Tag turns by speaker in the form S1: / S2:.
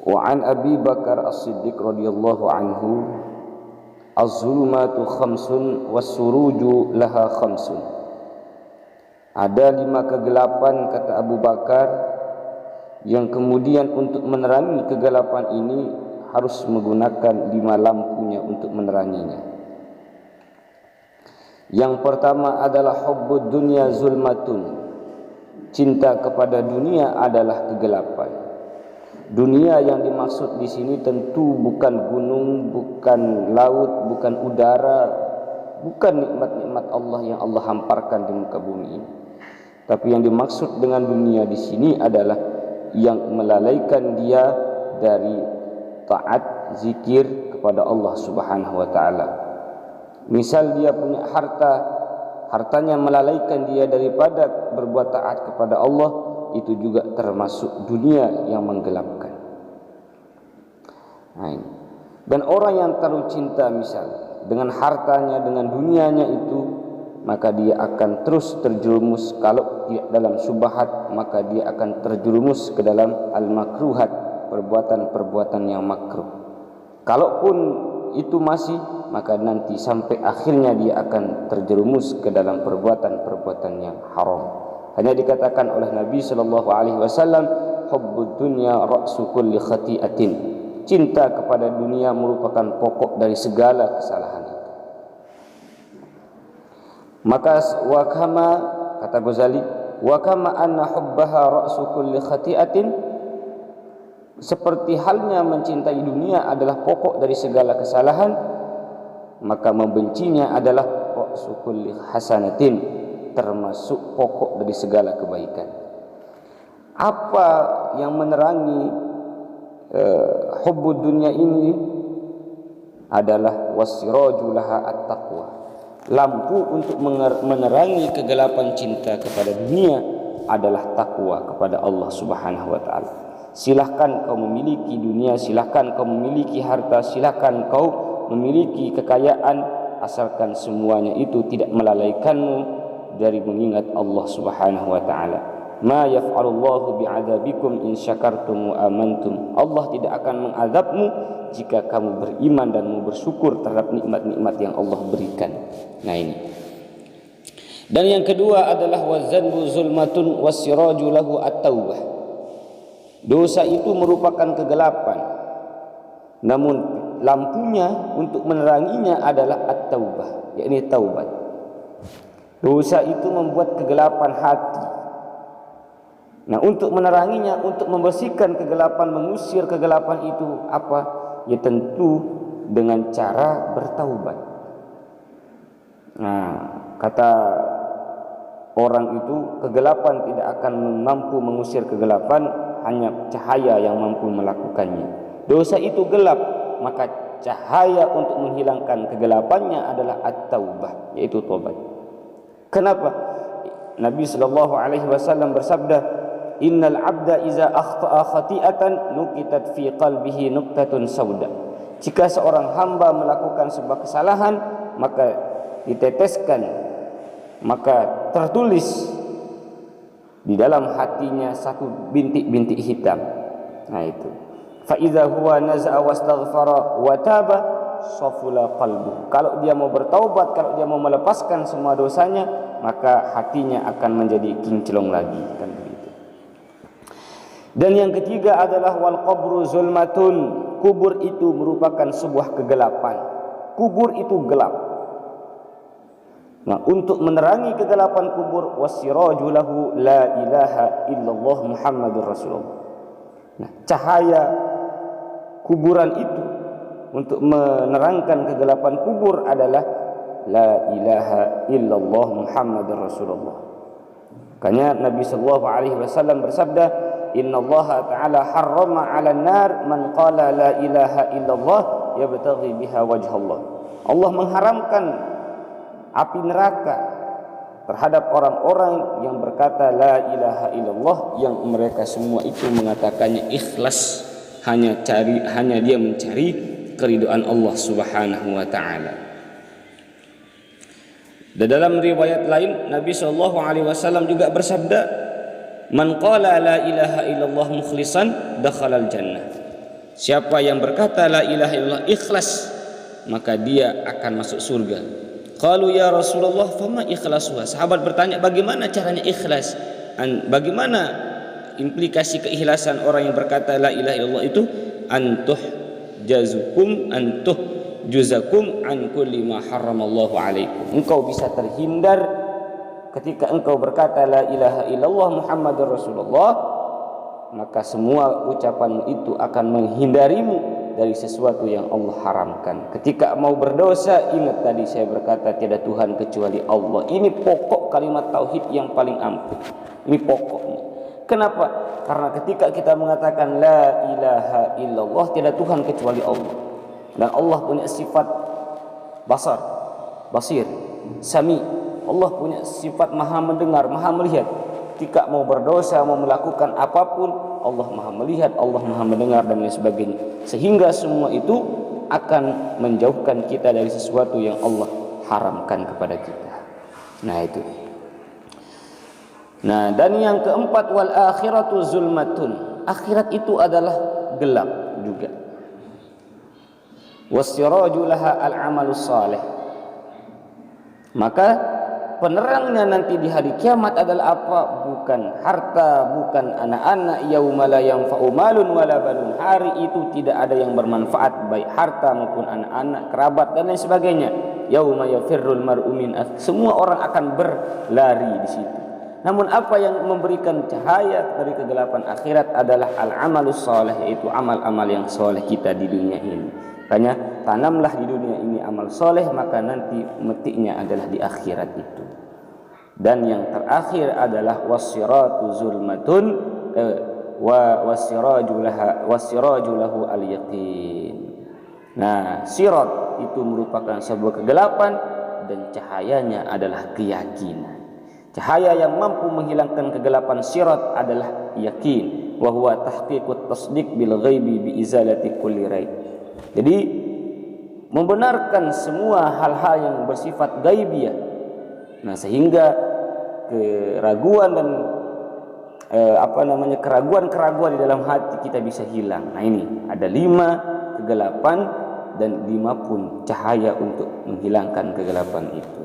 S1: Wa an Abi Bakar As-Siddiq radhiyallahu anhu, az-zulumatu khamsun was-suruju laha khamsun. Ada 5 kegelapan, kata Abu Bakar, yang kemudian untuk menerangi kegelapan ini harus menggunakan 5 lampunya untuk meneranginya. Yang pertama adalah hubbud dunya zulmatun. Cinta kepada dunia adalah kegelapan. Dunia yang dimaksud di sini tentu bukan gunung, bukan laut, bukan udara, bukan nikmat-nikmat Allah yang Allah hamparkan di muka bumi ini. Tapi yang dimaksud dengan dunia di sini adalah yang melalaikan dia dari taat zikir kepada Allah Subhanahu wa taala. Misal dia punya hartanya melalaikan dia daripada berbuat taat kepada Allah, itu juga termasuk dunia yang menggelapkan. Dan orang yang terlalu cinta misal dengan hartanya, dengan dunianya itu, maka dia akan terus terjerumus, kalau tidak dalam syubhat, maka dia akan terjerumus ke dalam al-makruhat, perbuatan-perbuatan yang makruh. Kalaupun itu masih, maka nanti sampai akhirnya dia akan terjerumus ke dalam perbuatan-perbuatan yang haram. Hanya dikatakan oleh Nabi sallallahu alaihi wasallam, hubbud dunya ra'su kulli khati'atin. Cinta kepada dunia merupakan pokok dari segala kesalahan itu. Maka wakama, kata Ghazali, wakama anna hubbaha ra'su kulli khati'atin, seperti halnya mencintai dunia adalah pokok dari segala kesalahan, maka membencinya adalah ra'su kulli hasanatin, termasuk pokok dari segala kebaikan. Apa yang menerangi hubbud dunya ini adalah wasiraju laha at-taqwa. Lampu untuk menerangi kegelapan cinta kepada dunia adalah takwa kepada Allah Subhanahu wa taala. Silahkan kau memiliki dunia, silahkan kau memiliki harta, silahkan kau memiliki kekayaan, asalkan semuanya itu tidak melalaikanmu dari mengingat Allah Subhanahu wa taala. Ma yaf'alullahu bi'adabikum in syakartum wa amantum. Allah tidak akan mengazabmu jika kamu beriman dan mau bersyukur terhadap nikmat-nikmat yang Allah berikan. Nah ini. Dan yang kedua adalah wazanbu zulmatun wasiraju lahu at-taubah. Dosa itu merupakan kegelapan, namun lampunya untuk meneranginya adalah at-taubah, yakni taubat. Dosa itu membuat kegelapan hati. Nah, untuk meneranginya, untuk membersihkan kegelapan, mengusir kegelapan itu apa? Ya tentu dengan cara bertaubat. Nah, kata orang itu, kegelapan tidak akan mampu mengusir kegelapan, hanya cahaya yang mampu melakukannya. Dosa itu gelap, maka cahaya untuk menghilangkan kegelapannya adalah at-taubah, yaitu tobat. Kenapa? Nabi sallallahu alaihi wasallam bersabda, innal abda iza akhta'a khati'atan nukitat fi qalbihi nuqtatun sauda. Jika seorang hamba melakukan sebuah kesalahan, maka diteteskan, maka tertulis di dalam hatinya satu bintik-bintik hitam. Nah itu. Fa idza huwa naza'a wastaghfara wa taba safula qalbu. Kalau dia mau bertaubat, kalau dia mau melepaskan semua dosanya, maka hatinya akan menjadi kinclong lagi, kan begitu. Dan yang ketiga adalah wal qabru zulmatun. Kubur itu merupakan sebuah kegelapan. Kubur itu gelap. Nah, untuk menerangi kegelapan kubur, wasiraju lahu la ilaha illallah Muhammadur Rasulullah. Nah, cahaya kuburan itu untuk menerangkan kegelapan kubur adalah la ilaha illallah Muhammadur Rasulullah. Makanya Nabi sallallahu alaihi wasallam bersabda, innallaha ta'ala harrama 'alan nar man qala la ilaha illallah yabtaghi biha wajhallah. Allah mengharamkan api neraka terhadap orang-orang yang berkata la ilaha illallah, yang mereka semua itu mengatakannya ikhlas, hanya dia mencari keridhaan Allah Subhanahu wa taala. Dan dalam riwayat lain Nabi sallallahu alaihi wasallam juga bersabda, man qala la ilaha illallah mukhlishan dakhalal jannah. Siapa yang berkata la ilaha illallah ikhlas, maka dia akan masuk surga. Qalu ya Rasulullah fama ikhlasuha. Sahabat bertanya, bagaimana caranya ikhlas? Bagaimana implikasi keikhlasan orang yang berkata la ilaha illallah itu? Antuh juzakum an kulli ma haramallahu alaikum. Engkau bisa terhindar ketika engkau berkata la ilaha illallah Muhammadur Rasulullah, maka semua ucapan itu akan menghindarimu dari sesuatu yang Allah haramkan. Ketika mau berdosa, ingat tadi saya berkata tiada Tuhan kecuali Allah. Ini pokok kalimat tauhid yang paling ampuh. Ini pokoknya. Kenapa? Karena ketika kita mengatakan la ilaha illallah, tiada Tuhan kecuali Allah. Dan Allah punya sifat basir, sami. Allah punya sifat maha mendengar, maha melihat. Ketika mau berdosa, mau melakukan apapun, Allah maha melihat, Allah maha mendengar dan lain sebagainya. Sehingga semua itu akan menjauhkan kita dari sesuatu yang Allah haramkan kepada kita. Nah itu. Nah, dan yang keempat, wal akhiratu zulmatun. Akhirat itu adalah gelap juga. Wasiraju laha al amalus salih. Maka penerangnya nanti di hari kiamat adalah apa? Bukan harta, bukan anak-anak. Yauma la yanfa'u malun wala banun. Hari itu tidak ada yang bermanfaat, baik harta maupun anak-anak, kerabat dan lain sebagainya. Yauma yafirrul mar'u min akhihi. Semua orang akan berlari di situ. Namun apa yang memberikan cahaya dari kegelapan akhirat adalah al-amalus salih, yaitu amal-amal yang soleh kita di dunia ini. Makanya tanamlah di dunia ini amal soleh, maka nanti metiknya adalah di akhirat itu. Dan yang terakhir adalah wasiratu zulmatun wasiraju lahu al-yaqin. Nah, sirat itu merupakan sebuah kegelapan dan cahayanya adalah keyakinan. Cahaya yang mampu menghilangkan kegelapan sirat adalah yakin, wa huwa tahqiqut tasdiq bil ghaibi bi izalati kulli raib. Jadi membenarkan semua hal-hal yang bersifat gaibiyah. Nah, sehingga keraguan dan keraguan di dalam hati kita bisa hilang. Nah, ini ada 5 kegelapan dan 5 pun cahaya untuk menghilangkan kegelapan itu.